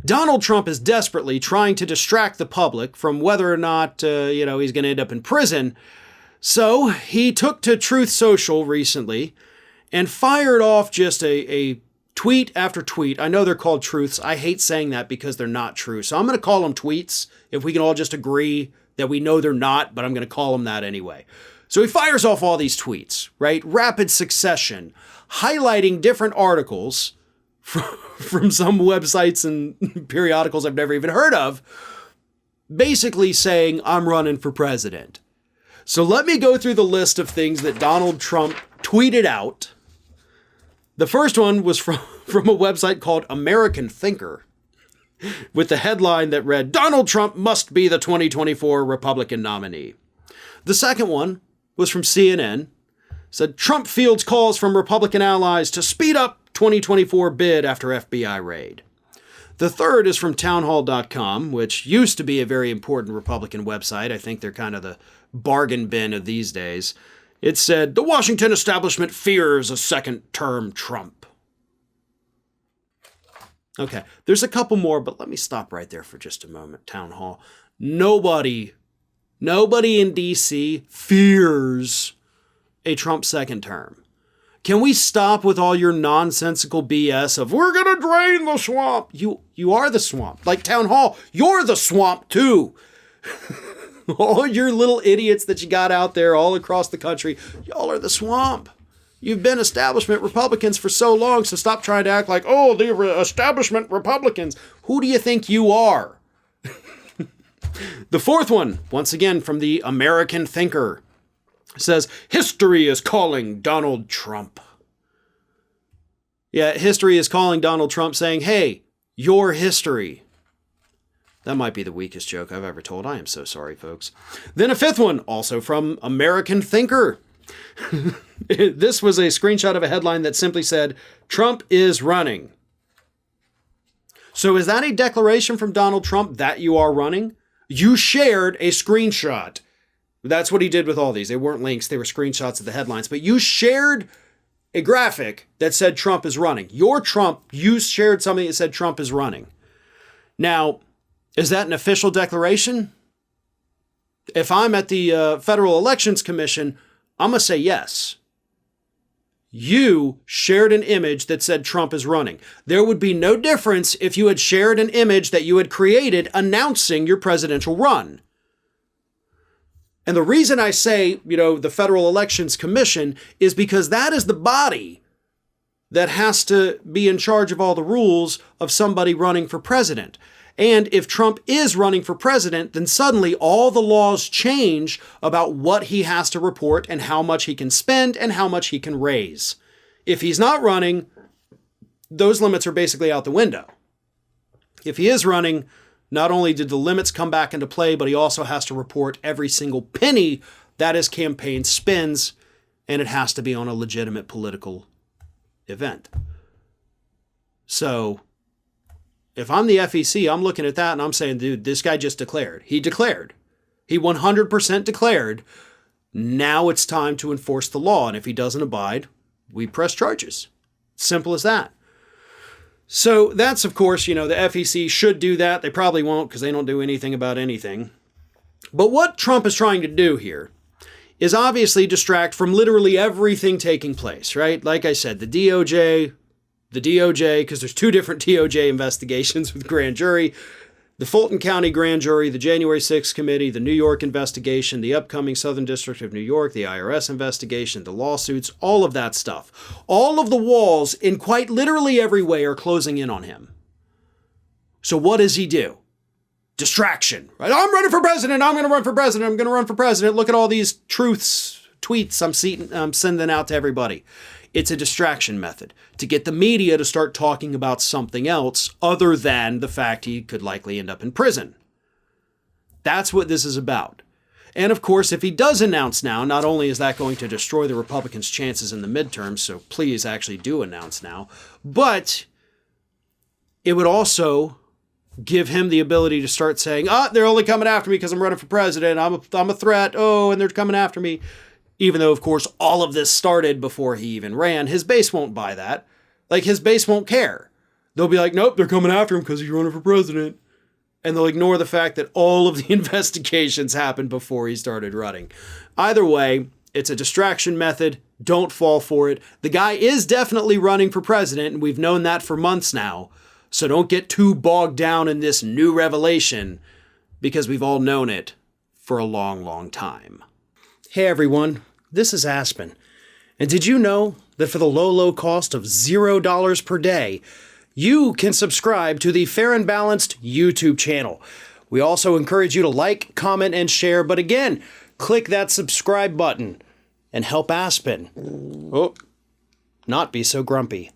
Donald Trump is desperately trying to distract the public from whether or not, he's going to end up in prison. So he took to Truth Social recently and fired off just a tweet after tweet. I know they're called truths. I hate saying that because they're not true. So I'm going to call them tweets if we can all just agree that we know they're not, but I'm going to call them that anyway. So he fires off all these tweets, right? Rapid succession, highlighting different articles from some websites and periodicals I've never even heard of, basically saying, I'm running for president. So let me go through the list of things that Donald Trump tweeted out. The first one was from a website called American Thinker, with the headline that read, Donald Trump must be the 2024 Republican nominee. The second one was from CNN, said Trump fields calls from Republican allies to speed up 2024 bid after FBI raid. The third is from townhall.com, which used to be a very important Republican website. I think they're kind of the bargain bin of these days. It said, the Washington establishment fears a second-term Trump. Okay, there's a couple more, but let me stop right there for just a moment, Town Hall. Nobody in D.C. fears a Trump second term. Can we stop with all your nonsensical BS of, we're going to drain the swamp? You are the swamp. Like Town Hall, you're the swamp too. All your little idiots that you got out there all across the country, y'all are the swamp. You've been establishment Republicans for so long, so stop trying to act like, oh, the establishment Republicans. Who do you think you are? The fourth one, once again from the American Thinker, says, history is calling Donald Trump. Yeah, history is calling Donald Trump saying, hey, your history. That might be the weakest joke I've ever told. I am so sorry, folks. Then a fifth one, also from American Thinker. This was a screenshot of a headline that simply said, Trump is running. So is that a declaration from Donald Trump that you are running? You shared a screenshot. That's what he did with all these. They weren't links. They were screenshots of the headlines. But you shared a graphic that said Trump is running. Your Trump, you shared something that said Trump is running. Now, is that an official declaration? If I'm at the Federal Elections Commission, I'm going to say yes. You shared an image that said Trump is running. There would be no difference if you had shared an image that you had created announcing your presidential run. And the reason I say, the Federal Elections Commission is because that is the body that has to be in charge of all the rules of somebody running for president. And if Trump is running for president, then suddenly all the laws change about what he has to report and how much he can spend and how much he can raise. If he's not running, those limits are basically out the window. If he is running, not only did the limits come back into play, but he also has to report every single penny that his campaign spends, and it has to be on a legitimate political event. So if I'm the FEC, I'm looking at that and I'm saying, dude, this guy just declared. He declared. He 100% declared. Now it's time to enforce the law. And if he doesn't abide, we press charges. Simple as that. So that's, of course, the FEC should do that. They probably won't because they don't do anything about anything. But what Trump is trying to do here is obviously distract from literally everything taking place, right? Like I said, the DOJ, because there's two different DOJ investigations with grand jury, the Fulton County grand jury, the January 6th committee, the New York investigation, the upcoming Southern District of New York, the IRS investigation, the lawsuits, all of that stuff. All of the walls in quite literally every way are closing in on him. So what does he do? Distraction, right? I'm running for president. I'm going to run for president. I'm going to run for president. Look at all these tweets I'm sending out to everybody. It's a distraction method to get the media to start talking about something else other than the fact he could likely end up in prison. That's what this is about. And of course, if he does announce now, not only is that going to destroy the Republicans' chances in the midterms, so please actually do announce now, but it would also give him the ability to start saying, they're only coming after me because I'm running for president. I'm a threat. Oh, and they're coming after me. Even though, of course, all of this started before he even ran. His base won't buy that. His base won't care. They'll be like, nope, they're coming after him because he's running for president. And they'll ignore the fact that all of the investigations happened before he started running. Either way, it's a distraction method. Don't fall for it. The guy is definitely running for president, and we've known that for months now. So don't get too bogged down in this new revelation, because we've all known it for a long, long time. Hey everyone, this is Aspen. And did you know that for the low, low cost of $0 per day, you can subscribe to the Fair and Balanced YouTube channel? We also encourage you to like, comment, and share. But again, click that subscribe button and help Aspen not be so grumpy.